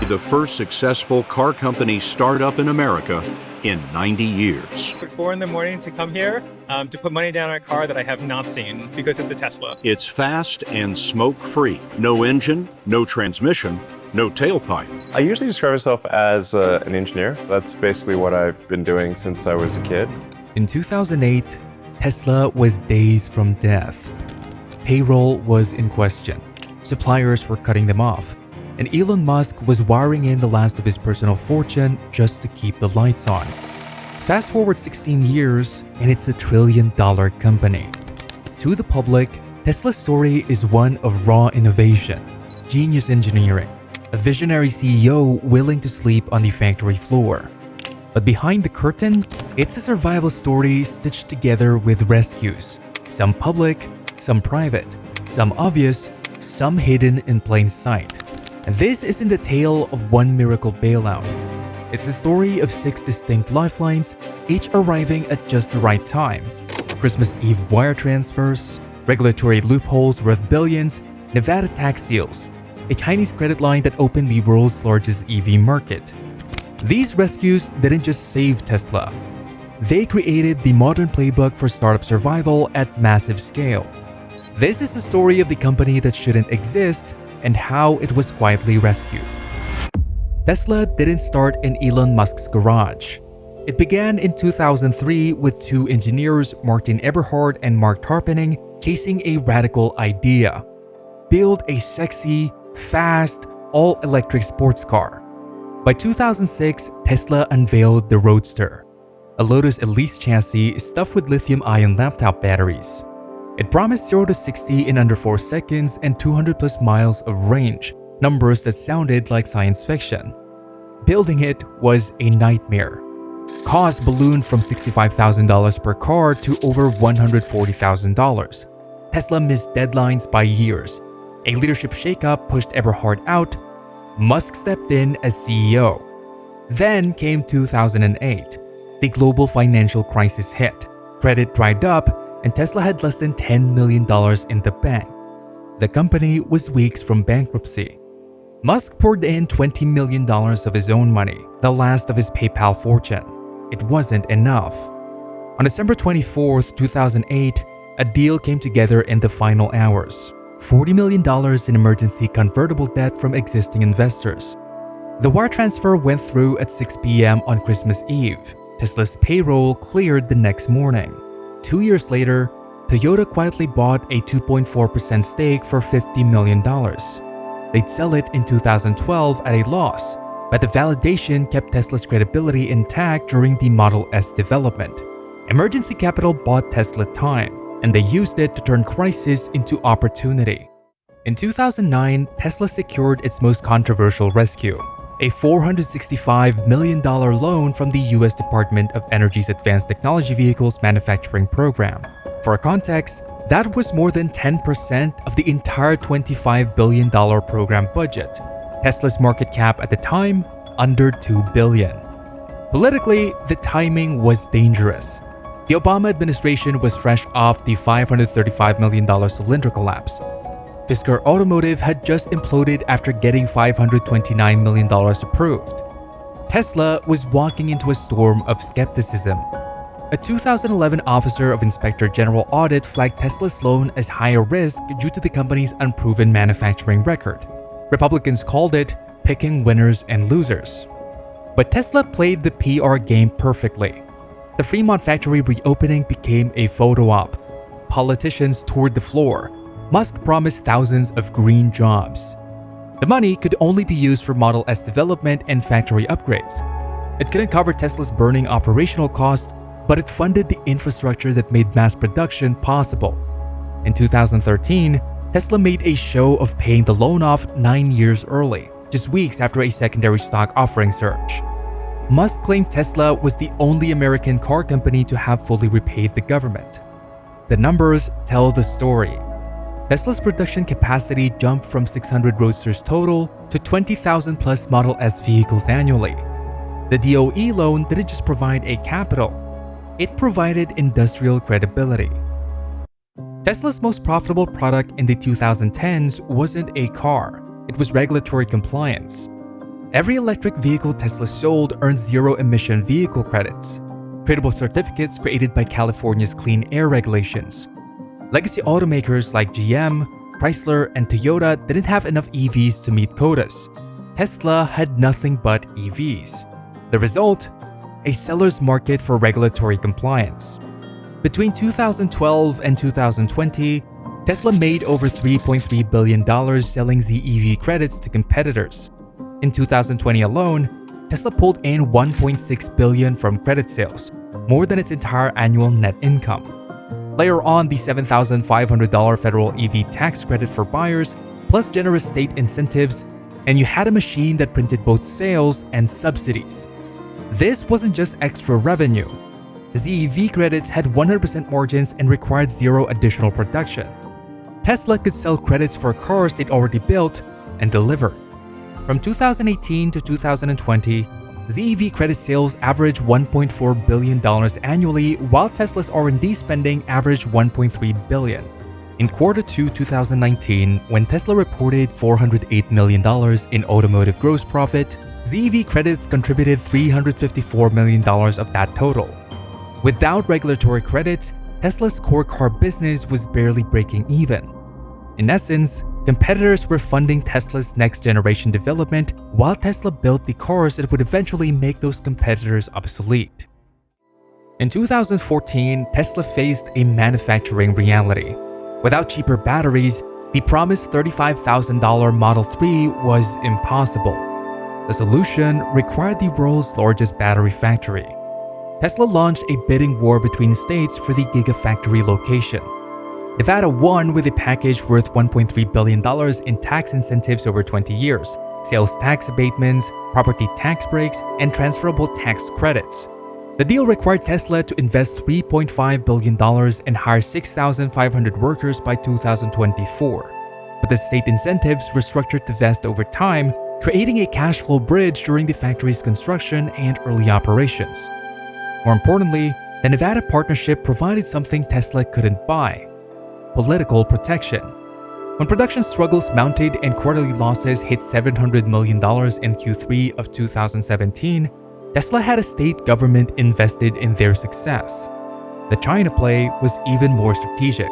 the first successful car company startup in America in 90 years. At 4 in the morning to come here to put money down on a car that I have not seen because it's a Tesla. It's fast and smoke-free. No engine, no transmission, no tailpipe. I usually describe myself as an engineer. That's basically what I've been doing since I was a kid. In 2008, Tesla was days from death. Payroll was in question. Suppliers were cutting them off. And Elon Musk was wiring in the last of his personal fortune just to keep the lights on. Fast forward 16 years, and it's $1 trillion company. To the public, Tesla's story is one of raw innovation, genius engineering, a visionary CEO willing to sleep on the factory floor. But behind the curtain, it's a survival story stitched together with rescues, some public, some private, some obvious, some hidden in plain sight. And this isn't the tale of one miracle bailout. It's the story of 6 distinct lifelines, each arriving at just the right time. Christmas Eve wire transfers, regulatory loopholes worth billions, Nevada tax deals, a Chinese credit line that opened the world's largest EV market. These rescues didn't just save Tesla. They created the modern playbook for startup survival at massive scale. This is the story of the company that shouldn't exist and how it was quietly rescued. Tesla didn't start in Elon Musk's garage. It began in 2003 with 2 engineers, Martin Eberhard and Mark Tarpenning, chasing a radical idea: build a sexy, fast, all-electric sports car. By 2006, Tesla unveiled the Roadster, a Lotus Elise chassis stuffed with lithium-ion laptop batteries. It promised 0 to 60 in under 4 seconds and 200 plus miles of range, numbers that sounded like science fiction. Building it was a nightmare. Costs ballooned from $65,000 per car to over $140,000. Tesla missed deadlines by years. A leadership shakeup pushed Eberhard out. Musk stepped in as CEO. Then came 2008. The global financial crisis hit. Credit dried up, and Tesla had less than $10 million in the bank. The company was weeks from bankruptcy. Musk poured in $20 million of his own money, the last of his PayPal fortune. It wasn't enough. On December 24, 2008, a deal came together in the final hours: $40 million in emergency convertible debt from existing investors. The wire transfer went through at 6 p.m. on Christmas Eve. Tesla's payroll cleared the next morning. 2 years later, Toyota quietly bought a 2.4% stake for $50 million. They'd sell it in 2012 at a loss, but the validation kept Tesla's credibility intact during the Model S development. Emergency capital bought Tesla time, and they used it to turn crisis into opportunity. In 2009, Tesla secured its most controversial rescue, a $465 million loan from the US Department of Energy's Advanced Technology Vehicles Manufacturing Program. For context, that was more than 10% of the entire $25 billion program budget. Tesla's market cap at the time, under $2 billion. Politically, the timing was dangerous. The Obama administration was fresh off the $535 million cylinder collapse. Fisker Automotive had just imploded after getting $529 million approved. Tesla was walking into a storm of skepticism. A 2011 Officer of Inspector General Audit flagged Tesla's loan as higher risk due to the company's unproven manufacturing record. Republicans called it picking winners and losers. But Tesla played the PR game perfectly. The Fremont factory reopening became a photo op. Politicians toured the floor. Musk promised thousands of green jobs. The money could only be used for Model S development and factory upgrades. It couldn't cover Tesla's burning operational costs, but it funded the infrastructure that made mass production possible. In 2013, Tesla made a show of paying the loan off 9 years early, just weeks after a secondary stock offering surge. Musk claimed Tesla was the only American car company to have fully repaid the government. The numbers tell the story. Tesla's production capacity jumped from 600 Roadsters total to 20,000 plus Model S vehicles annually. The DOE loan didn't just provide a capital, it provided industrial credibility. Tesla's most profitable product in the 2010s wasn't a car, it was regulatory compliance. Every electric vehicle Tesla sold earned zero-emission vehicle credits, tradable certificates created by California's clean air regulations. Legacy automakers like GM, Chrysler, and Toyota didn't have enough EVs to meet quotas. Tesla had nothing but EVs. The result? A seller's market for regulatory compliance. Between 2012 and 2020, Tesla made over $3.3 billion selling ZEV credits to competitors. In 2020 alone, Tesla pulled in $1.6 billion from credit sales, more than its entire annual net income. Layer on the $7,500 federal EV tax credit for buyers, plus generous state incentives, and you had a machine that printed both sales and subsidies. This wasn't just extra revenue. The ZEV credits had 100% margins and required zero additional production. Tesla could sell credits for cars they'd already built and delivered. From 2018 to 2020, ZEV credit sales averaged $1.4 billion annually, while Tesla's R&D spending averaged $1.3 billion. In Q2 2019, when Tesla reported $408 million in automotive gross profit, ZEV credits contributed $354 million of that total. Without regulatory credits, Tesla's core car business was barely breaking even. In essence, competitors were funding Tesla's next-generation development while Tesla built the cars that would eventually make those competitors obsolete. In 2014, Tesla faced a manufacturing reality. Without cheaper batteries, the promised $35,000 Model 3 was impossible. The solution required the world's largest battery factory. Tesla launched a bidding war between states for the Gigafactory location. Nevada won with a package worth $1.3 billion in tax incentives over 20 years, sales tax abatements, property tax breaks, and transferable tax credits. The deal required Tesla to invest $3.5 billion and hire 6,500 workers by 2024. But the state incentives were structured to vest over time, creating a cash flow bridge during the factory's construction and early operations. More importantly, the Nevada partnership provided something Tesla couldn't buy: political protection. When production struggles mounted and quarterly losses hit $700 million in Q3 of 2017, Tesla had a state government invested in their success. The China play was even more strategic.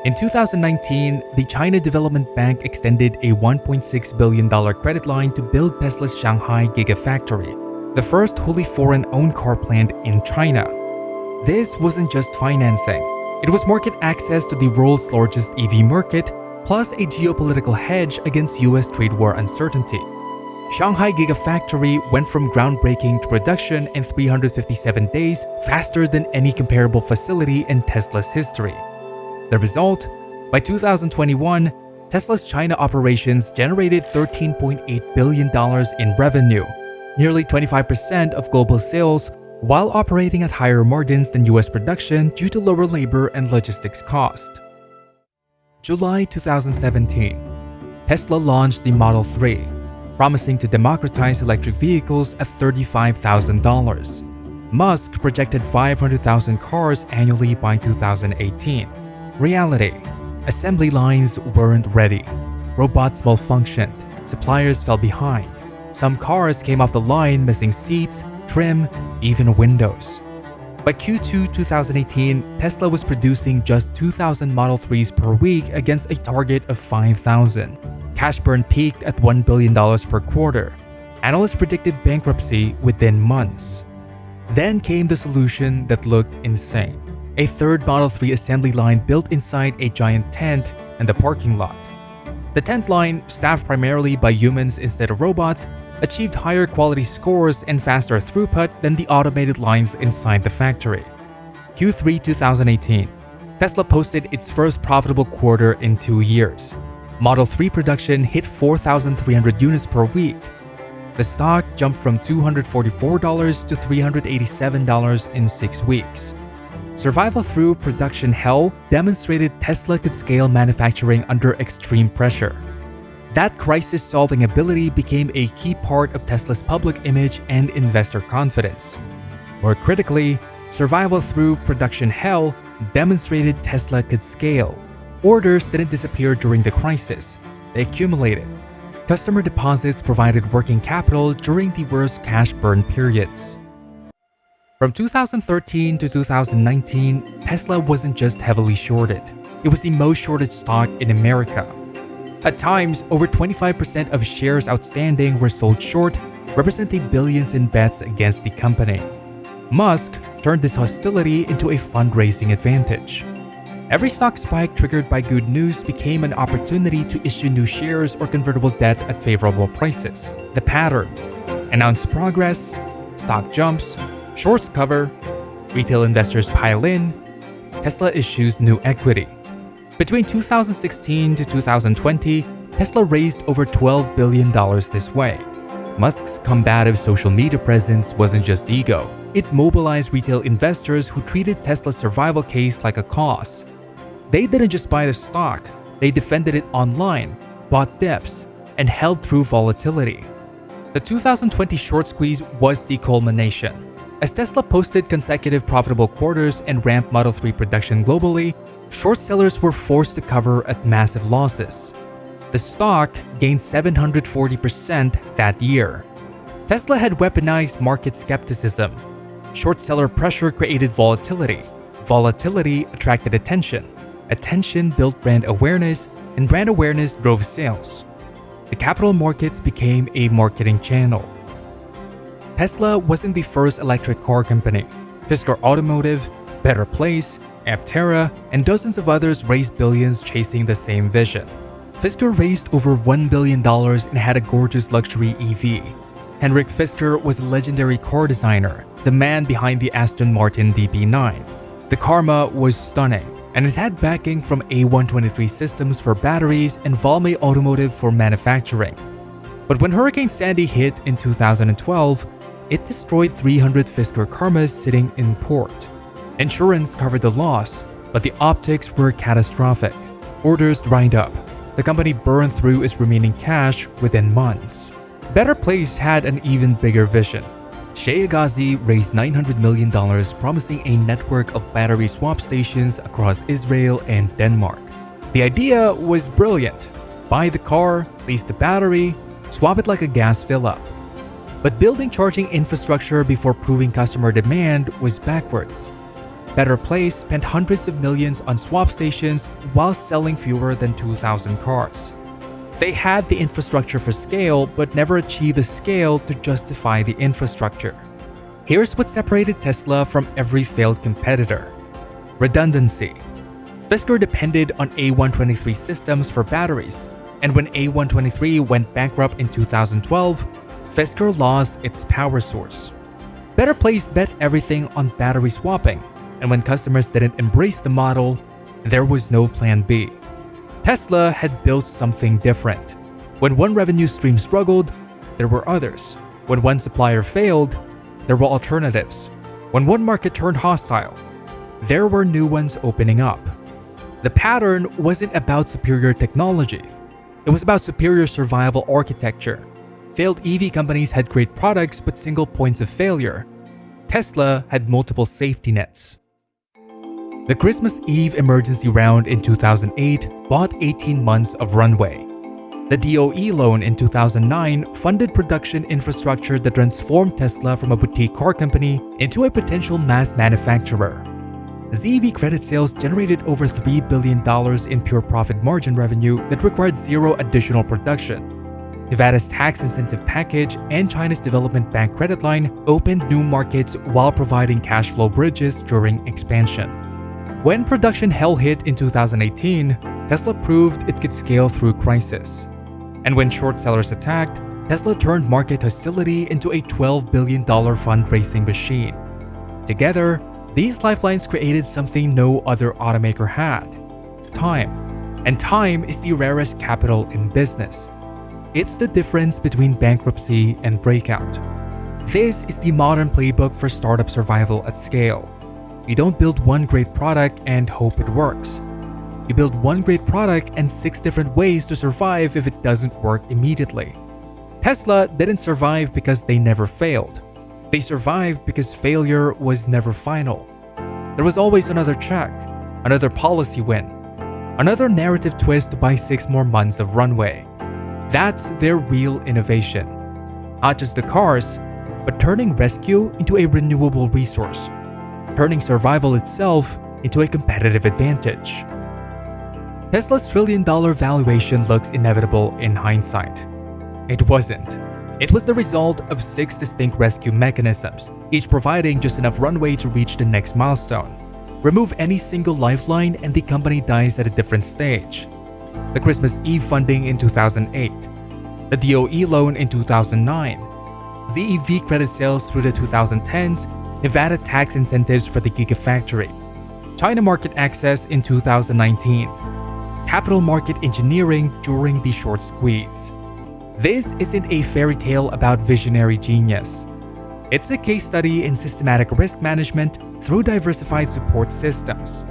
In 2019, the China Development Bank extended a $1.6 billion credit line to build Tesla's Shanghai Gigafactory, the first wholly foreign-owned car plant in China. This wasn't just financing. It was market access to the world's largest EV market, plus a geopolitical hedge against US trade war uncertainty. Shanghai Gigafactory went from groundbreaking to production in 357 days, faster than any comparable facility in Tesla's history. The result? By 2021, Tesla's China operations generated $13.8 billion in revenue, nearly 25% of global sales, while operating at higher margins than US production due to lower labor and logistics cost. July 2017, Tesla launched the Model 3, promising to democratize electric vehicles at $35,000. Musk projected 500,000 cars annually by 2018. Reality: assembly lines weren't ready. Robots malfunctioned. Suppliers fell behind. Some cars came off the line missing seats, trim, even windows. By Q2 2018, Tesla was producing just 2,000 Model 3s per week against a target of 5,000. Cash burn peaked at $1 billion per quarter. Analysts predicted bankruptcy within months. Then came the solution that looked insane: a third Model 3 assembly line built inside a giant tent in the parking lot. The tent line, staffed primarily by humans instead of robots, achieved higher quality scores and faster throughput than the automated lines inside the factory. Q3 2018, Tesla posted its first profitable quarter in 2 years. Model 3 production hit 4,300 units per week. The stock jumped from $244 to $387 in 6 weeks. Survival through production hell demonstrated Tesla could scale manufacturing under extreme pressure. That crisis-solving ability became a key part of Tesla's public image and investor confidence. More critically, survival through production hell demonstrated Tesla could scale. Orders didn't disappear during the crisis. They accumulated. Customer deposits provided working capital during the worst cash burn periods. From 2013 to 2019, Tesla wasn't just heavily shorted. It was the most shorted stock in America. At times, over 25% of shares outstanding were sold short, representing billions in bets against the company. Musk turned this hostility into a fundraising advantage. Every stock spike triggered by good news became an opportunity to issue new shares or convertible debt at favorable prices. The pattern: announce progress, stock jumps, shorts cover, retail investors pile in, Tesla issues new equity. Between 2016 to 2020, Tesla raised over $12 billion this way. Musk's combative social media presence wasn't just ego. It mobilized retail investors who treated Tesla's survival case like a cause. They didn't just buy the stock, they defended it online, bought dips, and held through volatility. The 2020 short squeeze was the culmination. As Tesla posted consecutive profitable quarters and ramped Model 3 production globally, short sellers were forced to cover at massive losses. The stock gained 740% that year. Tesla had weaponized market skepticism. Short seller pressure created volatility. Volatility attracted attention. Attention built brand awareness, and brand awareness drove sales. The capital markets became a marketing channel. Tesla wasn't the first electric car company. Fisker Automotive, Better Place, Aptera, and dozens of others raised billions chasing the same vision. Fisker raised over $1 billion and had a gorgeous luxury EV. Henrik Fisker was a legendary car designer, the man behind the Aston Martin DB9. The Karma was stunning, and it had backing from A123 Systems for batteries and Valme Automotive for manufacturing. But when Hurricane Sandy hit in 2012, it destroyed 300 Fisker Karmas sitting in port. Insurance covered the loss, but the optics were catastrophic. Orders dried up. The company burned through its remaining cash within months. Better Place had an even bigger vision. Shea Agazi raised $900 million, promising a network of battery swap stations across Israel and Denmark. The idea was brilliant. Buy the car, lease the battery, swap it like a gas fill-up. But building charging infrastructure before proving customer demand was backwards. Better Place spent hundreds of millions on swap stations while selling fewer than 2,000 cars. They had the infrastructure for scale, but never achieved the scale to justify the infrastructure. Here's what separated Tesla from every failed competitor: redundancy. Fisker depended on A123 Systems for batteries, and when A123 went bankrupt in 2012, Fisker lost its power source. Better Place bet everything on battery swapping, and when customers didn't embrace the model, there was no plan B. Tesla had built something different. When one revenue stream struggled, there were others. When one supplier failed, there were alternatives. When one market turned hostile, there were new ones opening up. The pattern wasn't about superior technology. It was about superior survival architecture. Failed EV companies had great products but single points of failure. Tesla had multiple safety nets. The Christmas Eve emergency round in 2008 bought 18 months of runway. The DOE loan in 2009 funded production infrastructure that transformed Tesla from a boutique car company into a potential mass manufacturer. ZEV credit sales generated over $3 billion in pure profit margin revenue that required zero additional production. Nevada's tax incentive package and China's development bank credit line opened new markets while providing cash flow bridges during expansion. When production hell hit in 2018, Tesla proved it could scale through crisis. And when short sellers attacked, Tesla turned market hostility into a $12 billion fundraising machine. Together, these lifelines created something no other automaker had: time. And time is the rarest capital in business. It's the difference between bankruptcy and breakout. This is the modern playbook for startup survival at scale. You don't build one great product and hope it works. You build one great product and 6 different ways to survive if it doesn't work immediately. Tesla didn't survive because they never failed. They survived because failure was never final. There was always another check, another policy win, another narrative twist to buy 6 more months of runway. That's their real innovation. Not just the cars, but turning rescue into a renewable resource, turning survival itself into a competitive advantage. Tesla's trillion-dollar valuation looks inevitable in hindsight. It wasn't. It was the result of 6 distinct rescue mechanisms, each providing just enough runway to reach the next milestone. Remove any single lifeline and the company dies at a different stage. The Christmas Eve funding in 2008, the DOE loan in 2009, ZEV credit sales through the 2010s, Nevada tax incentives for the Gigafactory, China market access in 2019, capital market engineering during the short squeeze. This isn't a fairy tale about visionary genius. It's a case study in systematic risk management through diversified support systems.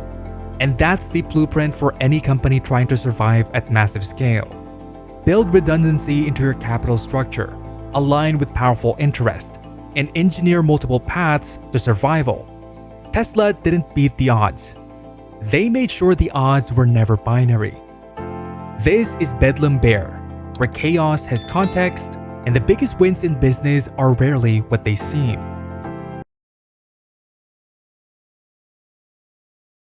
And that's the blueprint for any company trying to survive at massive scale. Build redundancy into your capital structure, align with powerful interest, and engineer multiple paths to survival. Tesla didn't beat the odds. They made sure the odds were never binary. This is Bedlam Bear, where chaos has context and the biggest wins in business are rarely what they seem.